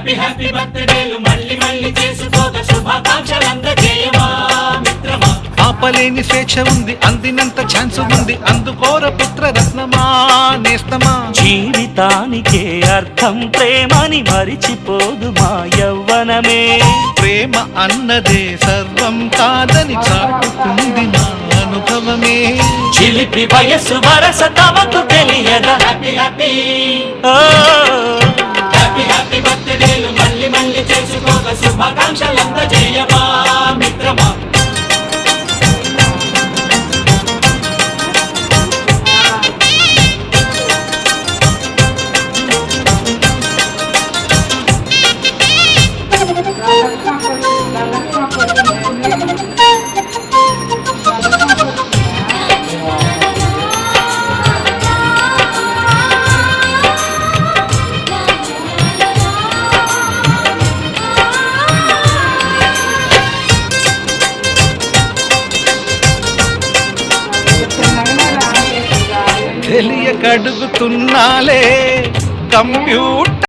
Happy happy బర్త్డేలు మళ్ళీ మళ్ళీ చేసుకోక శుభాకాంక్షలందజేయమా మిత్రమా. ఆపలేని స్వేచ్ఛ ఉంది, అందినంత ఛాన్స్ ఉంది, అందుకోర పుత్రరత్నమా నేస్తమా. జీవితానికే అర్థం ప్రేమని మరిచిపోదు మా యవ్వనమే. ప్రేమ అన్నదే సర్వం కాదని చాటుతుంది నా అనుభవమే. చిలిపి వయస్సు వరస తమకు తెలియదా. హ్యాపీ హ్యాపీ ఓ హ్యాపీ హ్యాపీ బర్త్డేలు మళ్ళీ మళ్ళీ చేసుకోక శుభాకాంక్షలందజేయమా మిత్రమా. తెలియక అడుగుతున్నాలే కంప్యూటర్